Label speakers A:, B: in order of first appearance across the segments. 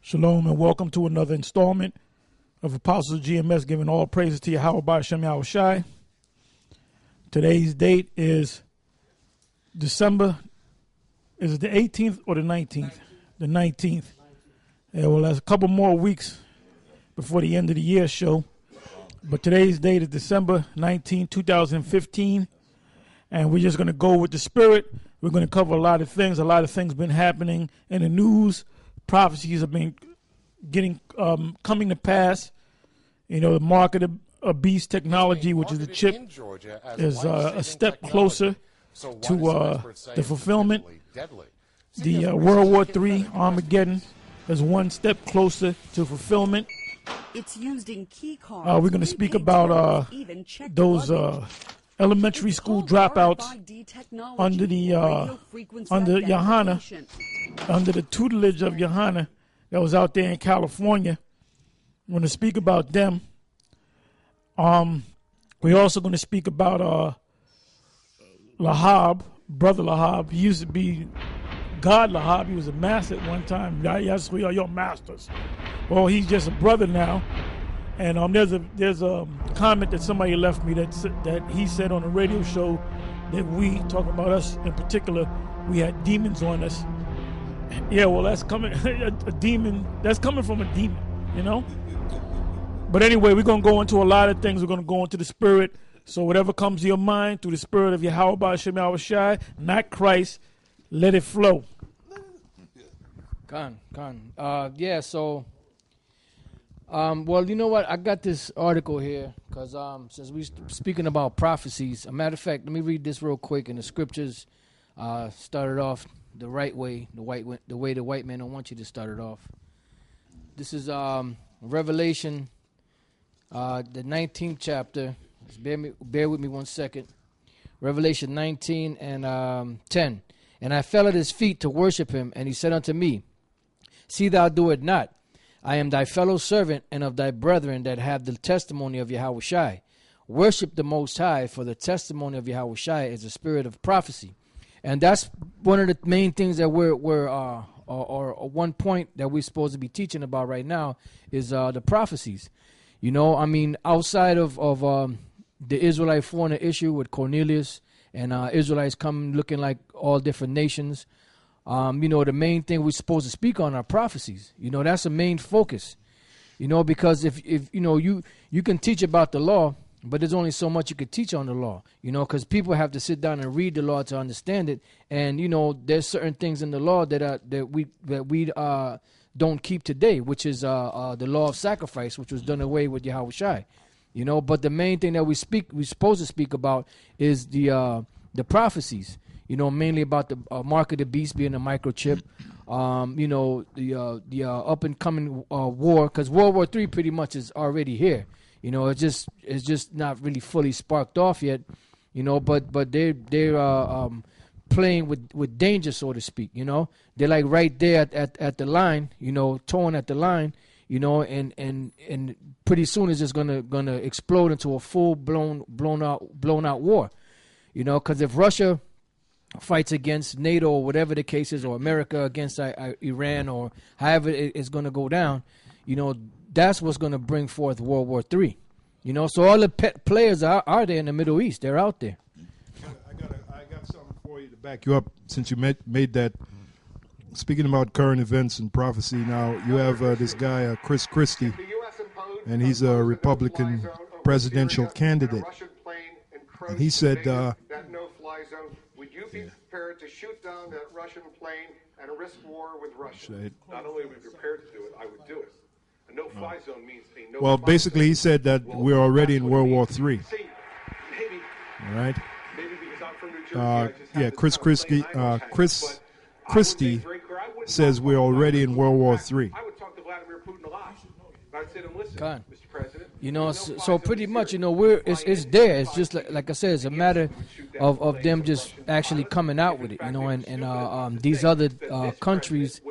A: Shalom and welcome to another installment of Apostles GMS, giving all praises to Yahweh B'Shem Yahushai. Today's date is December, is it the 18th or the 19th? The 19th. Yeah, well, that's a couple more weeks before the end of the year show. But today's date is December 19, 2015. And we're just going to go with the spirit. We're going to cover a lot of things. A lot of things been happening in the news. Prophecies have been coming to pass. You know, the mark of beast technology, which is the chip, is a step closer to the fulfillment. The World War III Armageddon is one step closer to fulfillment.
B: It's used in key cards.
A: We're going to speak about those elementary school dropouts under Johanna, under the tutelage of Johanna that was out there in California. I'm going to speak about them. We're also going to speak about Lahab, Brother Lahab. He used to be God Lahab. He was a master at one time. Yes, we are your masters. Well, he's just a brother now. And there's a comment that somebody left me that he said on a radio show that we, talking about us in particular, we had demons on us. Yeah, well, that's coming a demon. That's coming from a demon, you know. But anyway, we're gonna go into a lot of things. We're gonna go into the spirit. So whatever comes to your mind through the spirit of Yahweh B'Shem Yahushai, not Christ, let it flow.
C: Yeah. So. Well, you know what? I got this article here because since we're speaking about prophecies, a matter of fact, let me read this real quick. And the scriptures started off the right way, the way the white man don't want you to start it off. This is Revelation, the 19th chapter. Just bear with me 1 second. Revelation 19 and 10. And I fell at his feet to worship him, and he said unto me, See thou do it not. I am thy fellow servant and of thy brethren that have the testimony of Yahushai. Worship the Most High, for the testimony of Yahushai is the spirit of prophecy. And that's one of the main things that we're one point that we're supposed to be teaching about right now is the prophecies. You know, I mean, outside of the Israelite foreigner issue with Cornelius and Israelites come looking like all different nations. You know, the main thing we're supposed to speak on are prophecies. You know, that's the main focus. You know, because if you know, you can teach about the law, but there's only so much you can teach on the law. You know, because people have to sit down and read the law to understand it. And you know, there's certain things in the law that we don't keep today, which is the law of sacrifice, which was done away with Yahushai. You know, but the main thing that we're supposed to speak about is the prophecies. You know, mainly about the mark of the beast being a microchip. You know, the up and coming war, because World War III pretty much is already here. You know, it's just not really fully sparked off yet. You know, but they're playing with danger, so to speak. You know, they're like right there at the line. You know, towing at the line. You know, and pretty soon it's just gonna explode into a full blown out war. You know, because if Russia fights against NATO or whatever the case is, or America against Iran, or however it's going to go down, you know, that's what's going to bring forth World War III. You know, so all the players are there in the Middle East. They're out there.
D: I got something for you to back you up since you made that. Speaking about current events and prophecy, now you have this guy, Chris Christie, and he's a Republican presidential candidate. And he said...
E: Would you be prepared to shoot down that Russian plane and risk war with Russia? Not only are we prepared to do it, I would do it. A no-fly zone means a no-fly
D: Well, basically, he said that we're already in World War III.
E: See, maybe,
D: all right?
E: Maybe because I'm from New Jersey,
D: yeah, Chris Christie says we're already in World War III.
E: I would talk to Vladimir Putin a lot. I'd say to him, listen, Mr. President.
C: You know, so pretty much, you know, it's there. It's just like I said, it's a matter of them just actually coming out with it, you know, and these other countries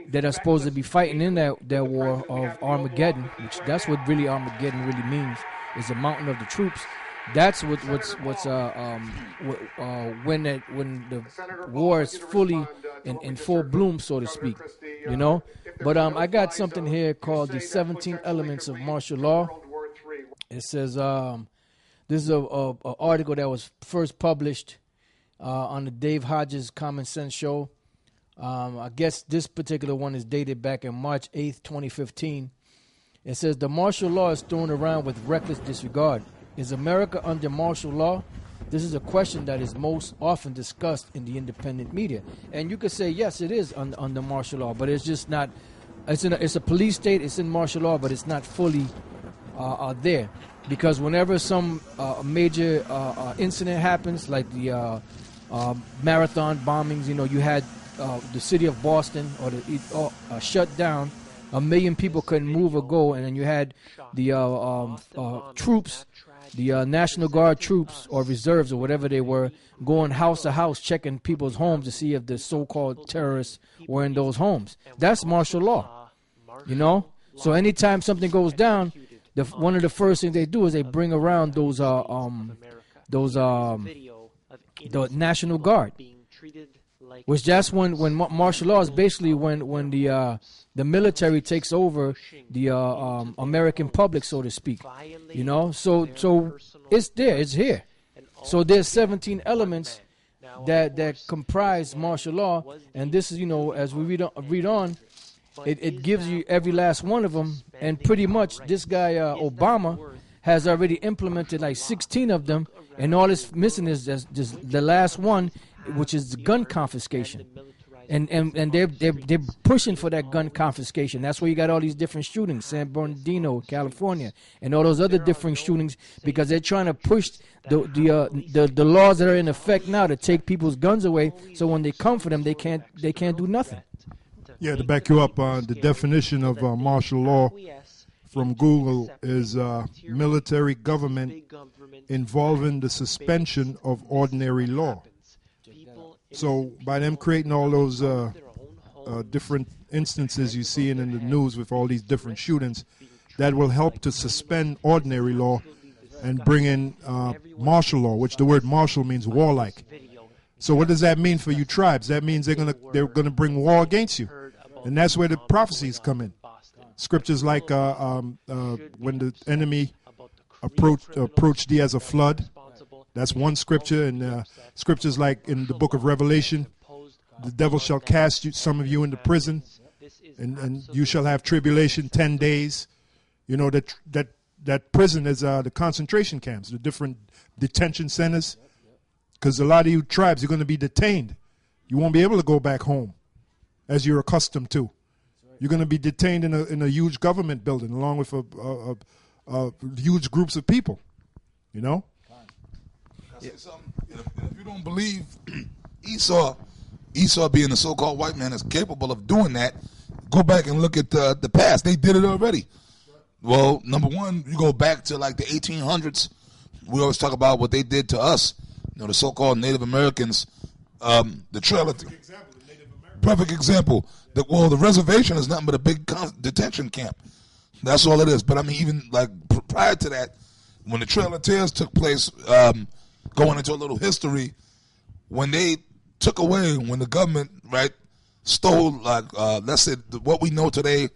C: that are supposed to be fighting in that war of Armageddon, which that's what really Armageddon really means, is the mountain of the troops. That's when the war is fully in full bloom, so to speak. You know, but I got something here called the 17 Elements of Martial Law. It says this is a article that was first published on the Dave Hodges Common Sense Show. I guess this particular one is dated back in March 8th, 2015. It says the martial law is thrown around with reckless disregard. Is America under martial law? This is a question that is most often discussed in the independent media. And you could say, yes, it is under martial law, but it's just not. It's a police state. It's in martial law, but it's not fully there. Because whenever some major incident happens, like the marathon bombings, you know, you had the city of Boston shut down. 1 million people couldn't move or go, and then you had the troops, the National Guard troops or reserves or whatever they were, going house to house checking people's homes to see if the so-called terrorists were in those homes. That's martial law, you know. So anytime something goes down, one of the first things they do is they bring around the National Guard. Which that's when martial law is basically when the military takes over the American public, so to speak, you know. So it's there, it's here. So there's 17 elements that comprise martial law, and this is, you know, as we read on, it gives you every last one of them, and pretty much this guy Obama has already implemented like 16 of them, and all it's missing is just the last one, which is gun confiscation, and they're pushing for that gun confiscation. That's where you got all these different shootings, San Bernardino, California, and all those other different shootings, because they're trying to push the laws that are in effect now to take people's guns away. So when they come for them, they can't do nothing.
D: Yeah, to back you up, the definition of martial law from Google is military government involving the suspension of ordinary law. So by them creating all those different instances you see in the news with all these different shootings, that will help to suspend ordinary law and bring in martial law, which the word martial means warlike. So what does that mean for you tribes? That means they're gonna bring war against you, and that's where the prophecies come in. Scriptures like when the enemy approached thee as a flood. That's one scripture, and scriptures like in the book of Revelation, the devil shall cast some of you into prison, and you shall have tribulation 10 days. You know, that prison is the concentration camps, the different detention centers, because a lot of you tribes, you're going to be detained. You won't be able to go back home as you're accustomed to. You're going to be detained in a huge government building along with huge groups of people, you know?
F: If you don't believe Esau being the so-called white man is capable of doing that, go back and look at the past. They did it already. Well, number one, you go back to like the 1800s. We always talk about what they did to us, you know, the so-called Native Americans. The trailer. Perfect example. The reservation is nothing but a big detention camp. That's all it is. But I mean, even like prior to that, when the Trail of Tears took place, going into a little history, when they took away, when the government, right, stole, like, let's say, what we know today,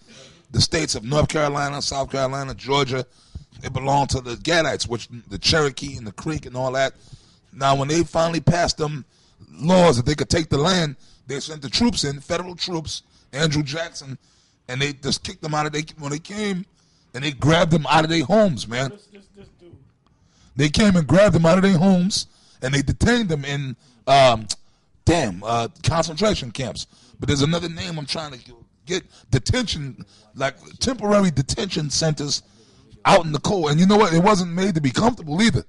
F: the states of North Carolina, South Carolina, Georgia, it belonged to the Gadites, which the Cherokee and the Creek and all that. Now, when they finally passed them laws that they could take the land, they sent the troops in, federal troops, Andrew Jackson, and they just kicked them out of when they came, and they grabbed them out of their homes, man. They came and grabbed them out of their homes, and they detained them in, concentration camps. But there's another name I'm trying to get, detention, like temporary detention centers out in the cold. And you know what? It wasn't made to be comfortable either.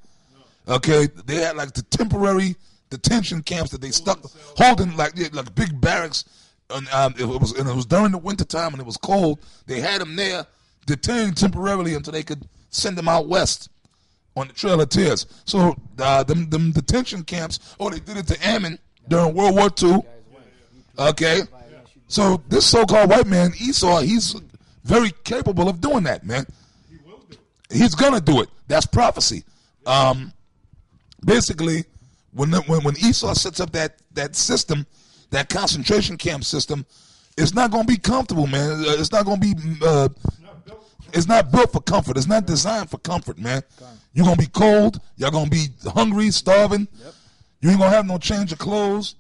F: Okay? They had like the temporary detention camps that they stuck, holding like big barracks. And it was during the wintertime and it was cold. They had them there, detained temporarily until they could send them out west on the Trail of Tears. So them detention camps, they did it to Ammon during World War II. Okay? So this so-called white man, Esau, he's very capable of doing that, man. He's going to do it. That's prophecy. Basically, when Esau sets up that system, that concentration camp system, it's not going to be comfortable, man. It's not going to be. It's not built for comfort. It's not designed for comfort, man. You're going to be cold. Y'all going to be hungry, starving. Yep. You ain't going to have no change of clothes.